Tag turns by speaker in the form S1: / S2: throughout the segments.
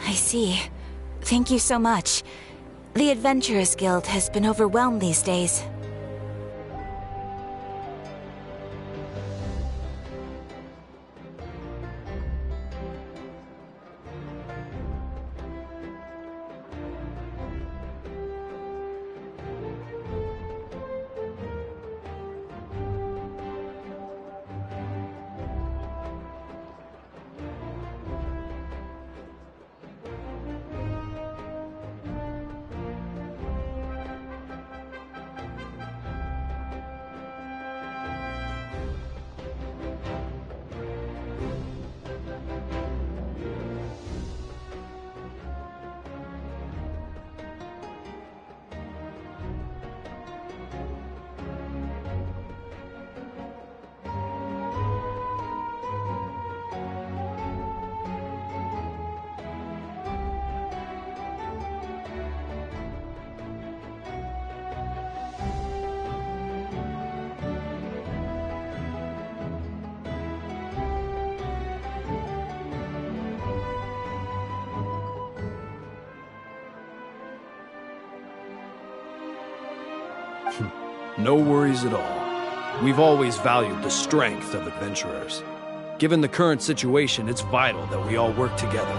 S1: I see. Thank you so much. The Adventurers Guild has been overwhelmed these days.
S2: No worries at all. We've always valued the strength of adventurers. Given the current situation, it's vital that we all work together.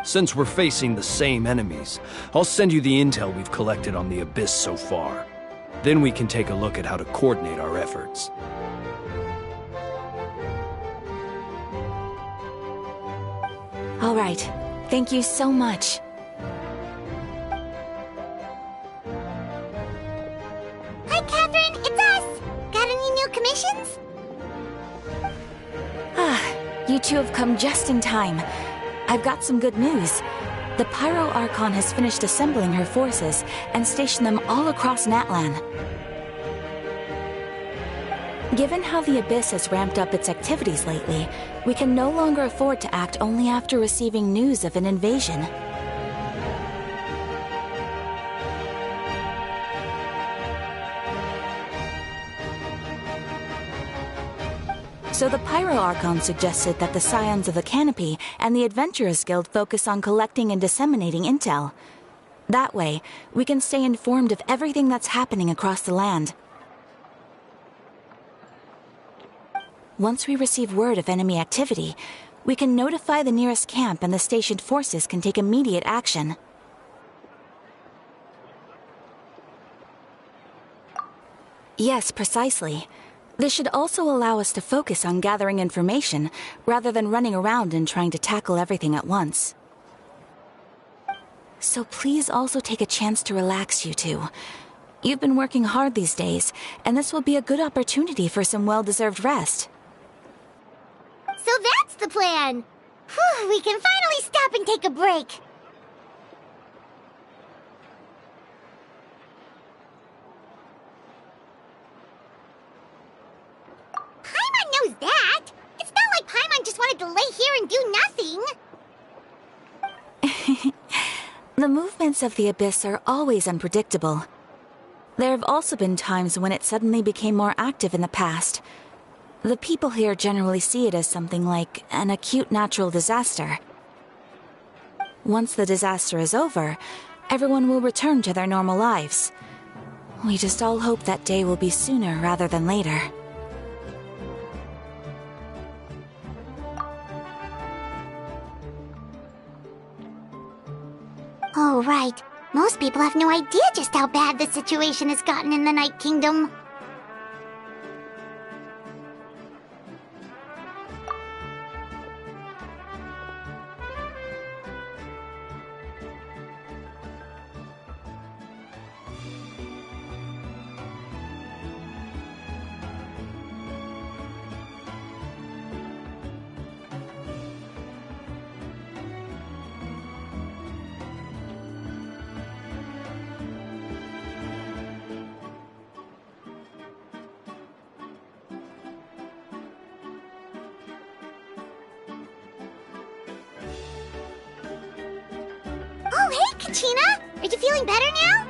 S2: Since we're facing the same enemies, I'll send you the intel we've collected on the Abyss so far. Then we can take a look at how to coordinate our efforts.
S1: All right. Thank you so much.
S3: Hi, Catherine! It's us! Got any new commissions?
S1: You two have come just in time. I've got some good news. The Pyro Archon has finished assembling her forces and stationed them all across Natlan. Given how the Abyss has ramped up its activities lately, we can no longer afford to act only after receiving news of an invasion. So the Pyro Archon suggested that the Scions of the Canopy and the Adventurers Guild focus on collecting and disseminating intel. That way, we can stay informed of everything that's happening across the land. Once we receive word of enemy activity, we can notify the nearest camp and the stationed forces can take immediate action. Yes, precisely. This should also allow us to focus on gathering information, rather than running around and trying to tackle everything at once. So please also take a chance to relax, you two. You've been working hard these days, and this will be a good opportunity for some well-deserved rest.
S3: So that's the plan! Whew, we can finally stop and take a break! Paimon knows that! It's not like Paimon just wanted to lay here and do nothing!
S1: The movements of the Abyss are always unpredictable. There have also been times when it suddenly became more active in the past, The people here generally see it as something like an acute natural disaster. Once the disaster is over, everyone will return to their normal lives. We just all hope that day will be sooner rather than later.
S3: Oh, right. Most people have no idea just how bad the situation has gotten in the Night Kingdom. Oh, hey, Kachina! Are you feeling better now?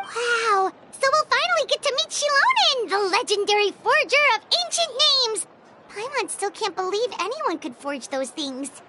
S3: Wow! So we'll finally get to meet Shilonen, the legendary forger of ancient names! Paimon still can't believe anyone could forge those things.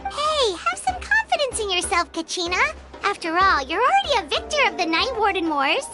S3: Hey, have some confidence in yourself, Kachina. After all, you're already a victor of the Night Warden Wars.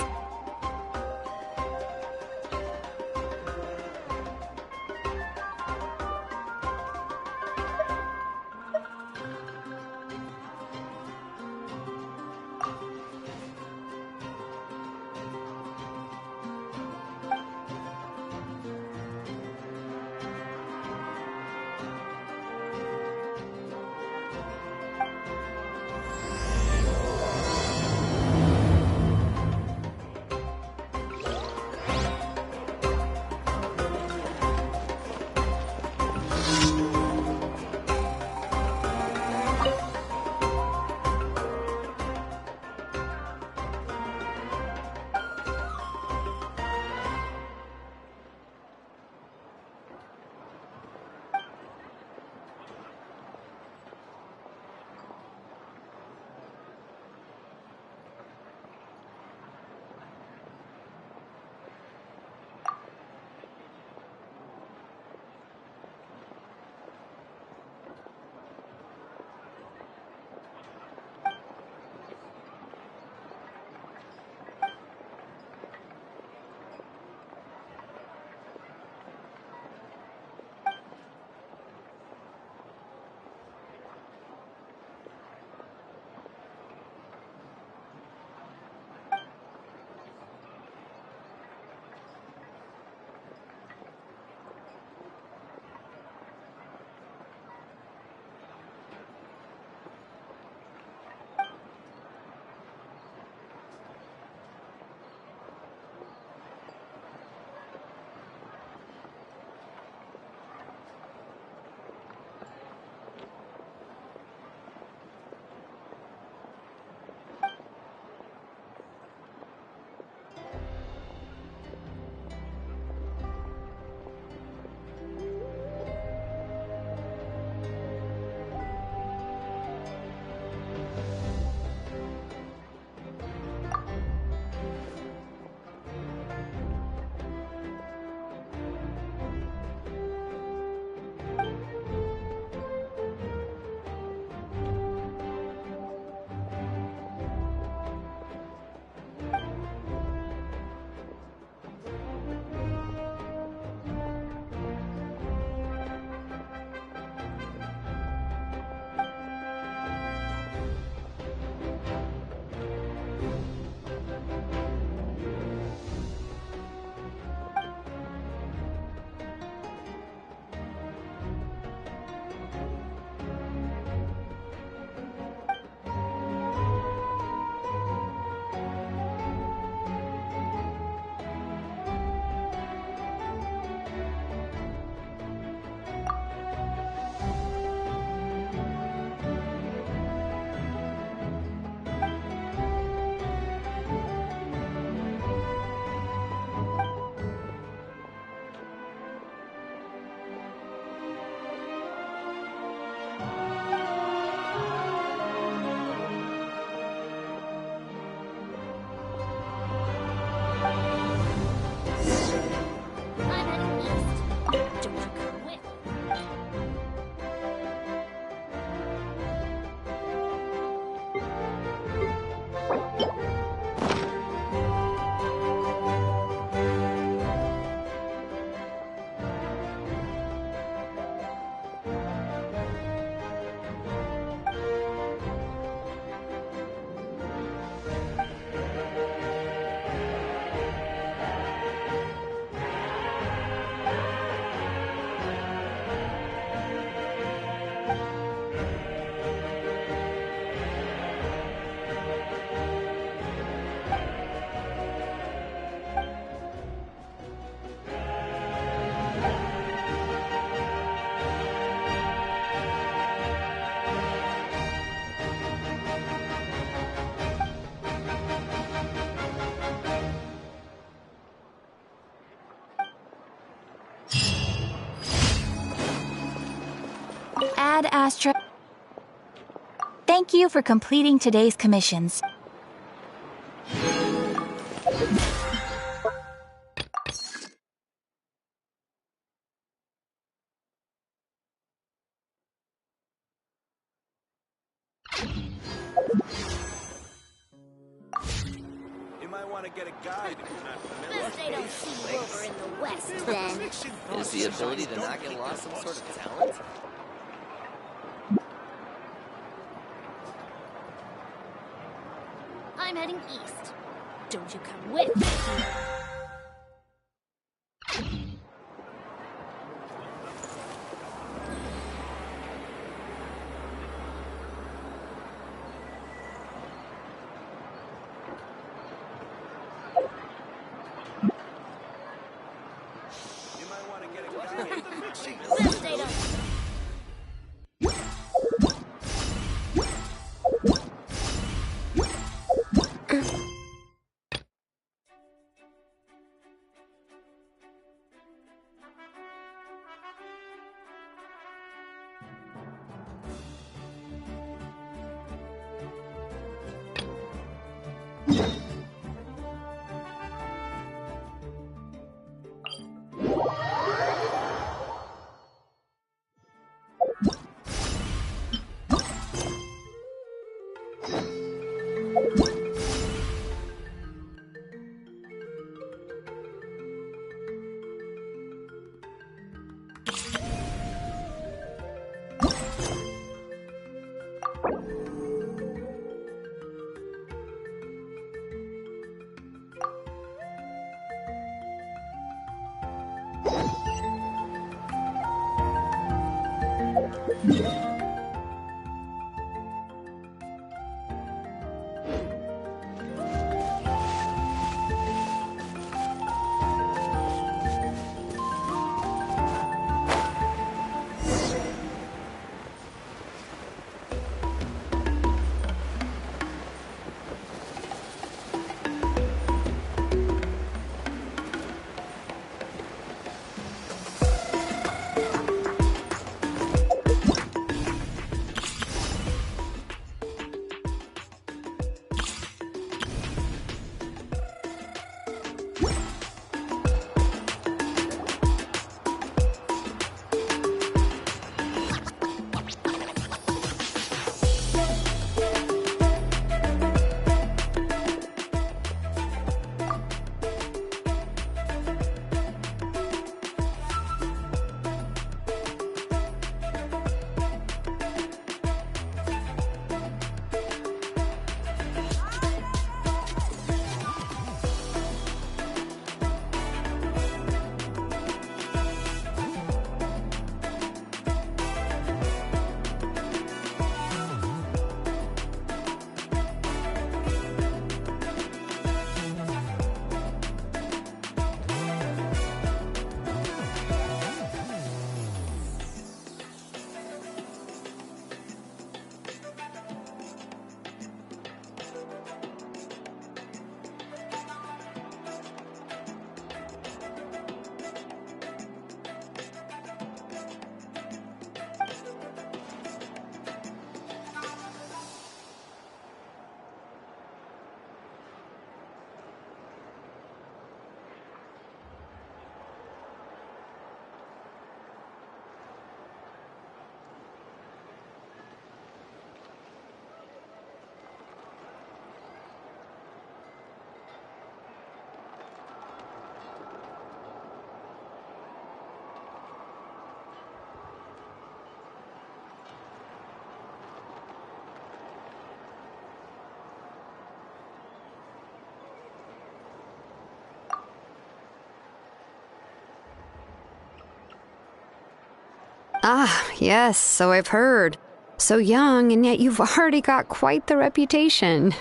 S1: Ad Astra. Thank you for completing today's commissions.
S4: You might want to get a guide if you're not familiar.
S3: They don't see you over in the West, then.
S5: Is the ability to not get lost some sort of talent?
S3: I'm heading east. Don't you come with me.
S4: You might want to get a guide.
S3: Best they don't.
S6: Ah, yes, so I've heard. So young, and yet you've already got quite the reputation.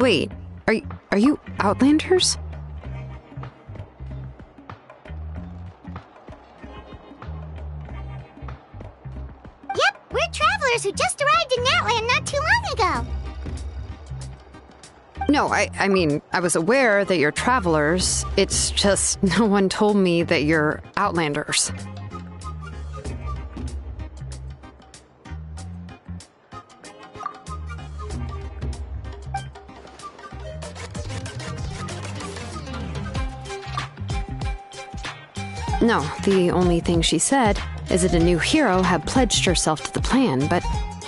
S6: Wait, are you Outlanders?
S3: Yep, we're travelers who just arrived in Natland not too long ago.
S6: No, I mean, I was aware that you're travelers. It's just no one told me that you're Outlanders. No, the only thing she said is that a new hero had pledged herself to the plan, but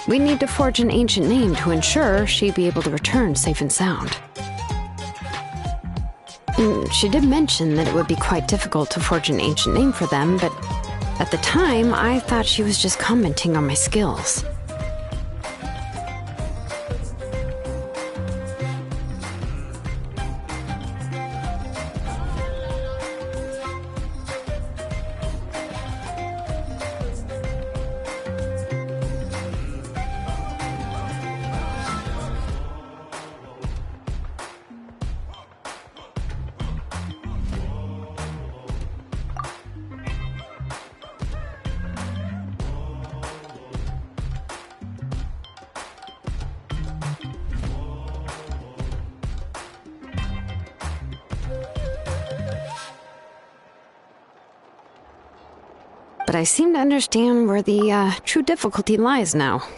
S6: we need to forge an ancient name to ensure she'd be able to return safe and sound. And she did mention that it would be quite difficult to forge an ancient name for them, but at the time, I thought she was just commenting on my skills. But I seem to understand where the true difficulty lies now.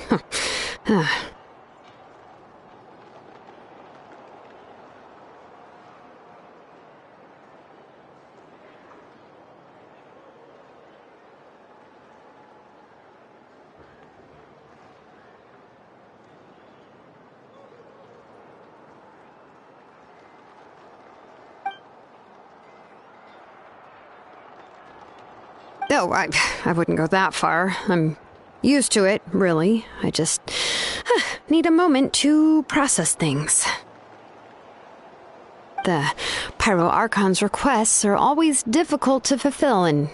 S6: No, I wouldn't go that far. I'm used to it, really. I just need a moment to process things. The Pyro Archon's requests are always difficult to fulfill, and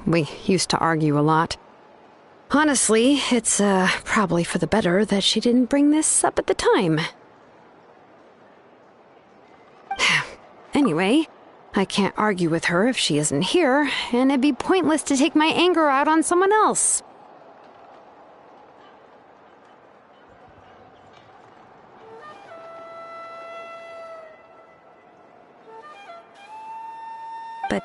S6: we used to argue a lot. Honestly, it's probably for the better that she didn't bring this up at the time. Anyway, I can't argue with her if she isn't here, and it'd be pointless to take my anger out on someone else. But,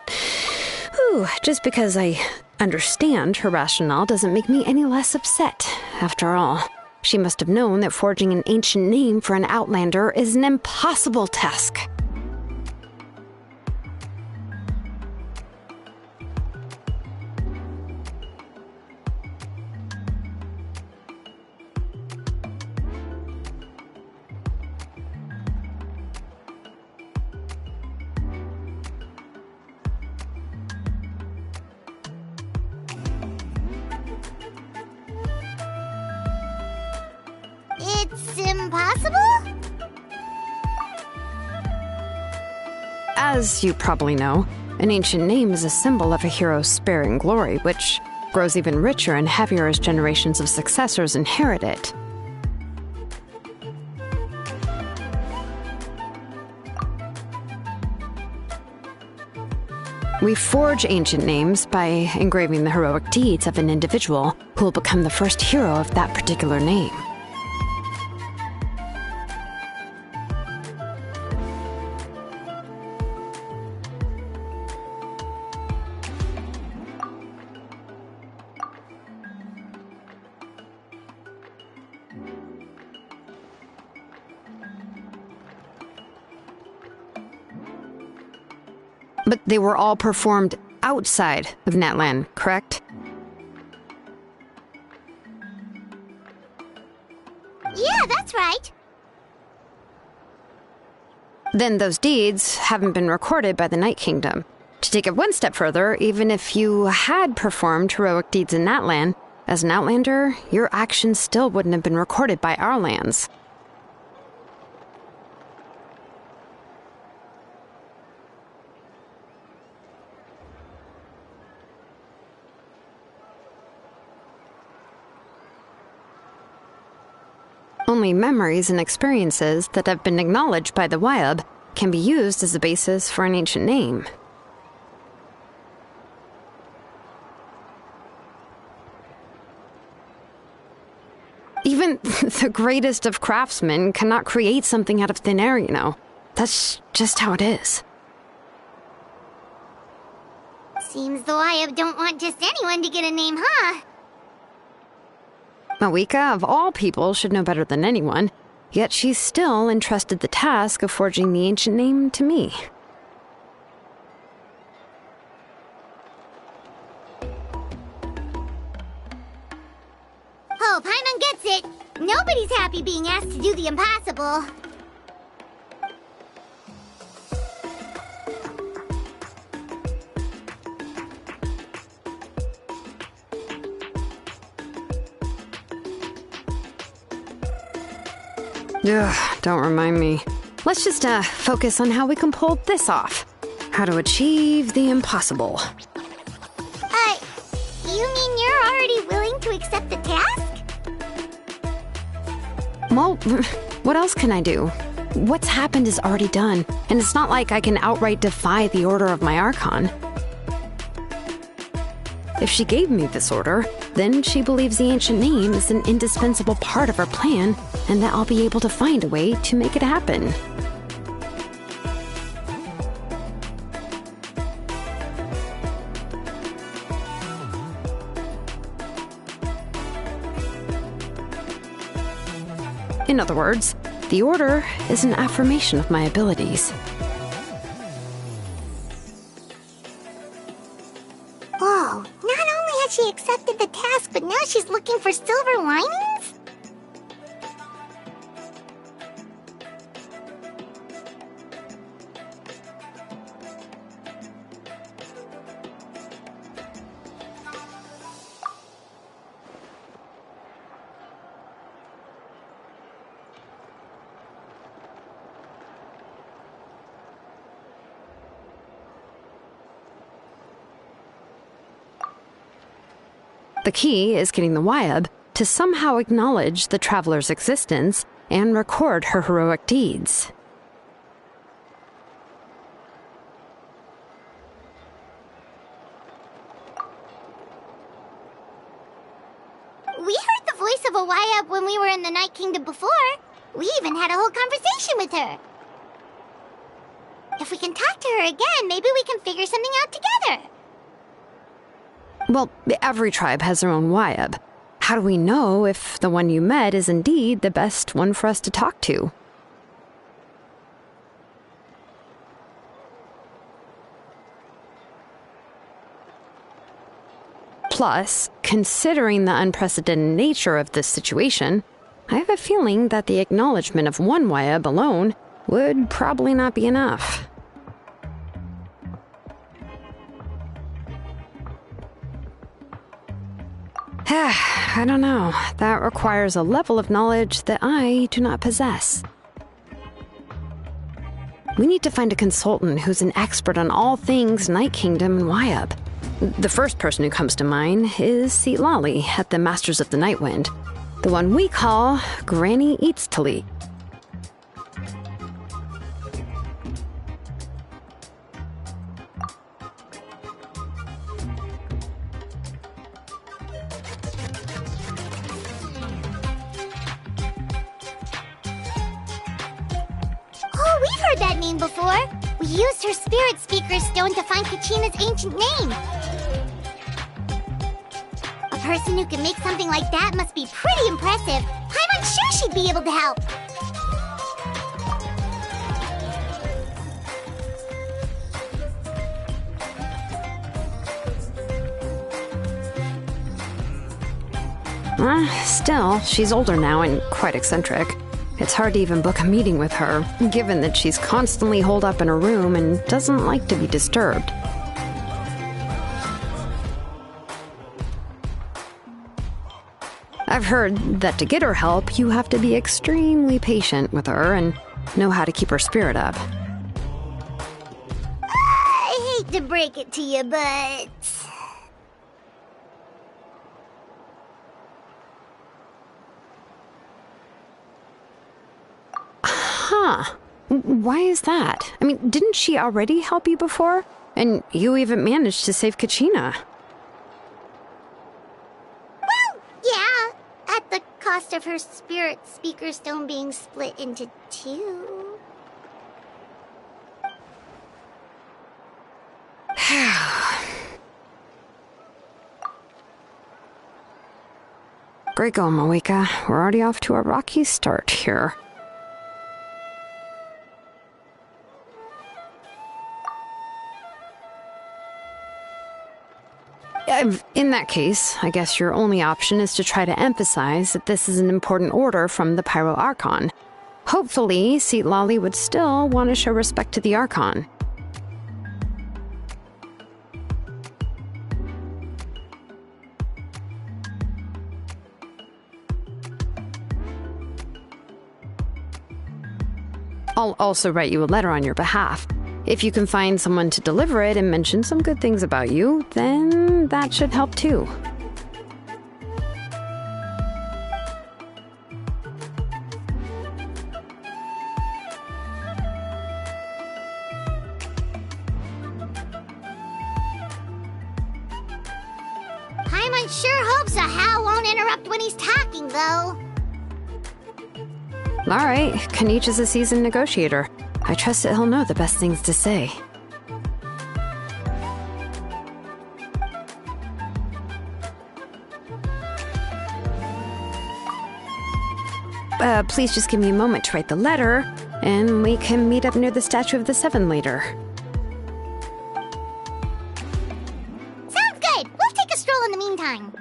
S6: just because I understand her rationale doesn't make me any less upset. After all, she must have known that forging an ancient name for an Outlander is an impossible task.
S3: It's impossible?
S6: As you probably know, an ancient name is a symbol of a hero's sparing glory, which grows even richer and heavier as generations of successors inherit it. We forge ancient names by engraving the heroic deeds of an individual who will become the first hero of that particular name. But they were all performed outside of Natland, correct?
S3: Yeah, that's right.
S6: Then those deeds haven't been recorded by the Night Kingdom. To take it one step further, even if you had performed heroic deeds in Natland, as an Outlander, your actions still wouldn't have been recorded by our lands. Only memories and experiences that have been acknowledged by the Wyab can be used as a basis for an ancient name. Even the greatest of craftsmen cannot create something out of thin air, you know. That's just how it is.
S3: Seems the Wyab don't want just anyone to get a name, huh?
S6: Mawika, of all people, should know better than anyone, yet she's still entrusted the task of forging the ancient name to me.
S3: Oh, Paimon gets it. Nobody's happy being asked to do the impossible.
S6: Ugh, don't remind me. Let's just focus on how we can pull this off. How to achieve the impossible.
S3: You mean you're already willing to accept the task?
S6: Well, what else can I do? What's happened is already done, and it's not like I can outright defy the order of my Archon. If she gave me this order, then she believes the ancient name is an indispensable part of her plan, and that I'll be able to find a way to make it happen. In other words, the order is an affirmation of my abilities.
S3: Whoa, not only has she accepted the task, but now she's looking for silver linings?
S6: The key is getting the Wyab to somehow acknowledge the traveler's existence and record her heroic deeds.
S3: We heard the voice of a Wyab when we were in the Night Kingdom before. We even had a whole conversation with her. If we can talk to her again, maybe we can figure something out together.
S6: Well, every tribe has their own Wyab. How do we know if the one you met is indeed the best one for us to talk to? Plus, considering the unprecedented nature of this situation, I have a feeling that the acknowledgement of one Wyab alone would probably not be enough. I don't know. That requires a level of knowledge that I do not possess. We need to find a consultant who's an expert on all things Night Kingdom and Wyab. The first person who comes to mind is Lali at the Masters of the Nightwind, the one we call Granny Eats Tali.
S3: That name before. We used her spirit speaker stone to find Kachina's ancient name. A person who can make something like that must be pretty impressive. I'm unsure she'd be able to help.
S6: Still, she's older now and quite eccentric. It's hard to even book a meeting with her, given that she's constantly holed up in her room and doesn't like to be disturbed. I've heard that to get her help, you have to be extremely patient with her and know how to keep her spirit up.
S3: I hate to break it to you, but...
S6: Why is that? I mean, didn't she already help you before? And you even managed to save Kachina.
S3: Well, yeah, at the cost of her spirit speaker stone being split into two.
S6: Great going, Moeka. We're already off to a rocky start here. In that case, I guess your only option is to try to emphasize that this is an important order from the Pyro Archon. Hopefully, Seat Lolly would still want to show respect to the Archon. I'll also write you a letter on your behalf. If you can find someone to deliver it and mention some good things about you, then that should help too.
S3: Paimon sure hopes a Hal won't interrupt when he's talking, though.
S6: Alright, Kanich is a seasoned negotiator. I trust that he'll know the best things to say. Please just give me a moment to write the letter, and we can meet up near the Statue of the Seven later.
S3: Sounds good. We'll take a stroll in the meantime.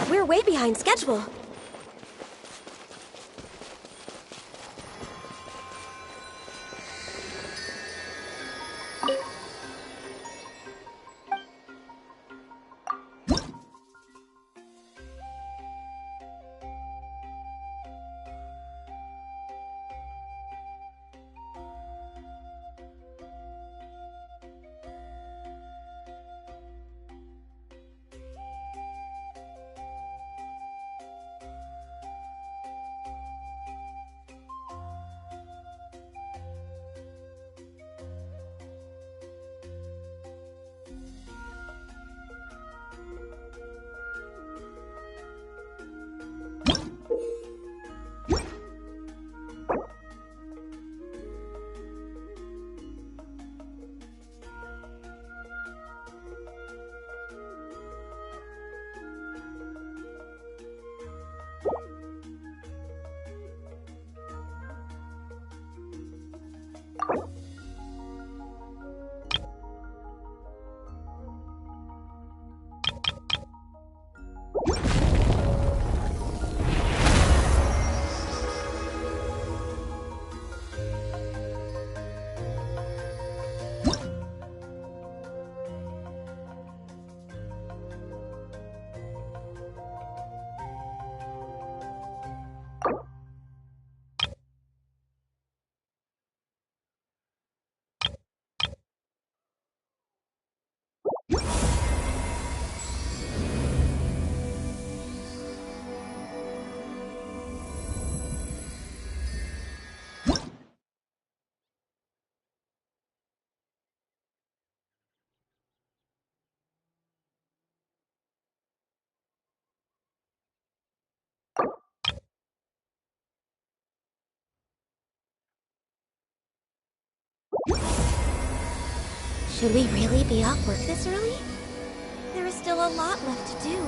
S7: We're way behind schedule. Should we really be off work this early? There is still a lot left to do.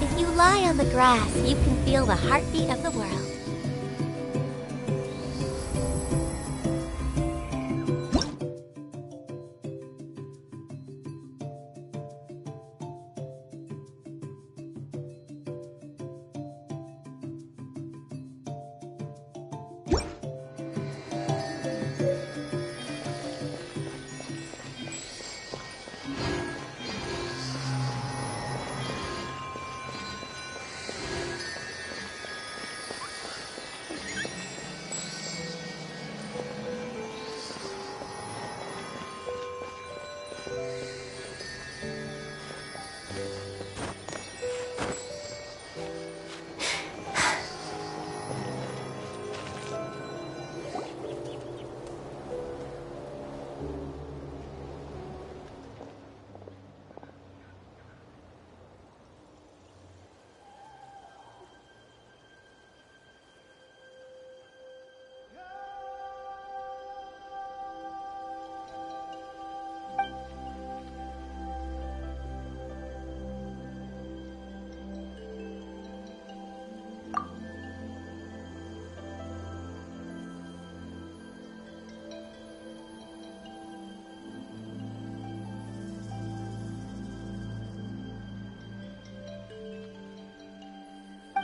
S7: If you lie on the grass, you can feel the heartbeat of the world.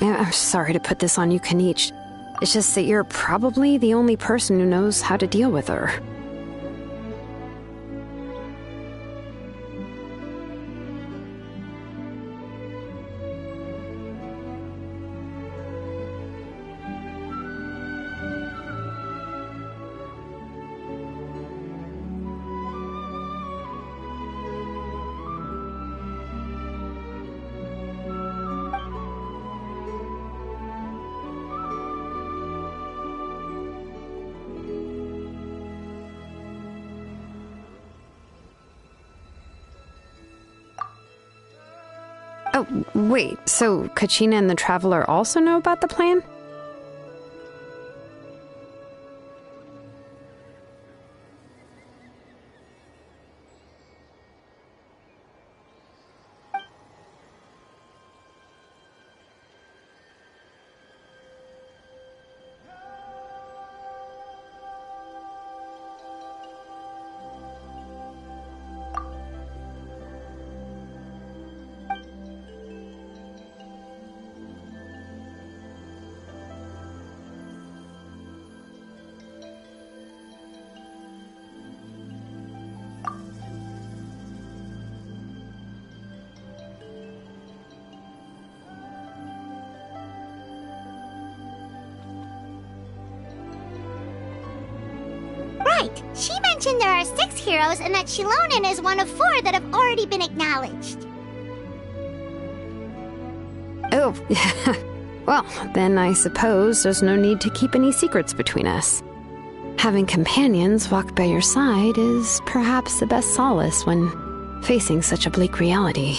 S6: I'm sorry to put this on you, Kanich. It's just that you're probably the only person who knows how to deal with her. Oh, wait, so Kachina and the Traveler also know about the plan?
S3: Right! She mentioned there are 6 heroes and that Shilonen is one of 4 that have already been acknowledged.
S6: Oh, well, then I suppose there's no need to keep any secrets between us. Having companions walk by your side is perhaps the best solace when facing such a bleak reality.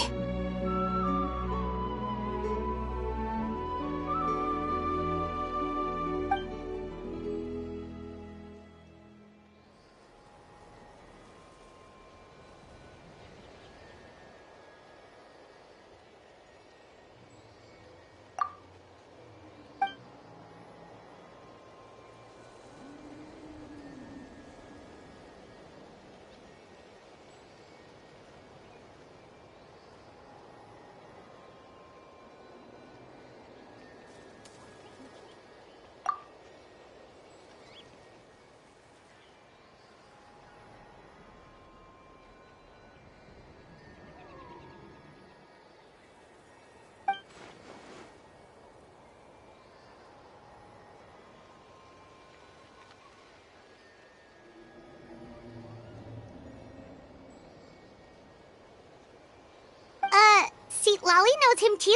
S3: Lolly knows him too?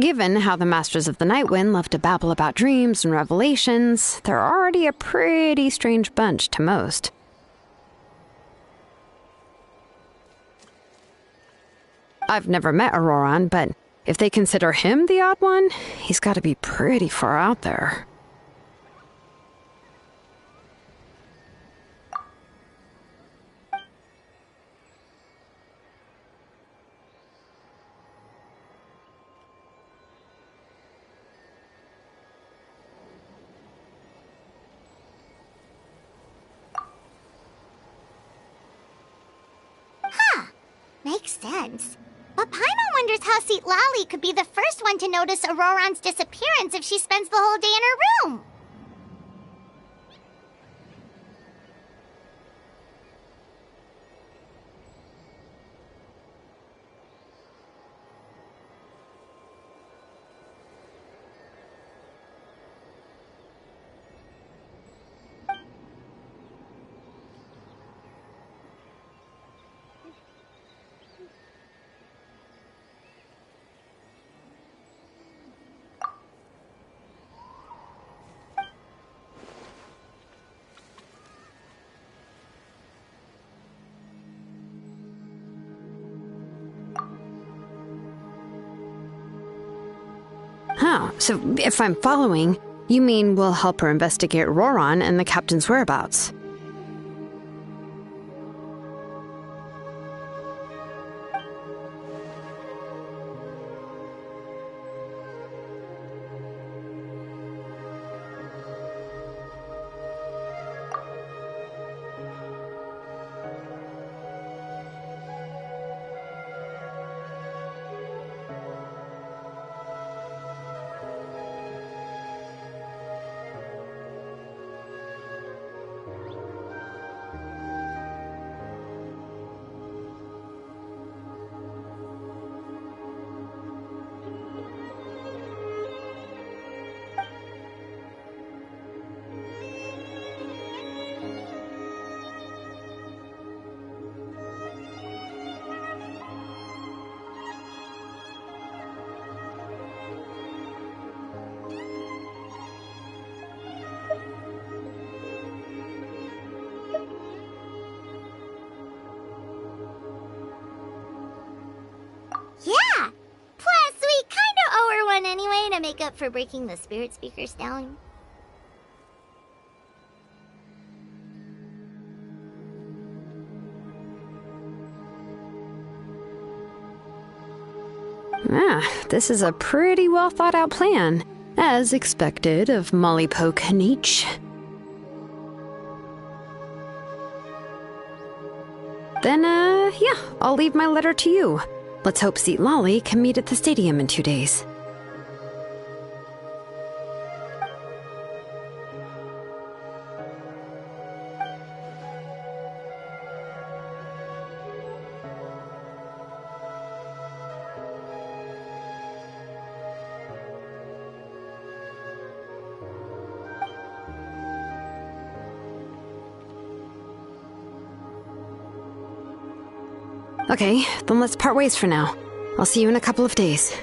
S6: Given how the Masters of the Nightwind love to babble about dreams and revelations, they're already a pretty strange bunch to most. I've never met Auroran, but if they consider him the odd one, he's got to be pretty far out there.
S3: Makes sense. But Paimon wonders how Seat Lally could be the first one to notice Auroran's disappearance if she spends the whole day in her room.
S6: Oh, so if I'm following, you mean we'll help her investigate Auroran and the captain's whereabouts?
S3: Yeah! Plus, we kinda owe her one anyway to make up for breaking the spirit speakers down.
S6: This is a pretty well thought out plan, as expected of Molly Poke Nietzsche. Then, yeah, I'll leave my letter to you. Let's hope Seat Lolly can meet at the stadium in 2 days. Okay, then let's part ways for now. I'll see you in a couple of days.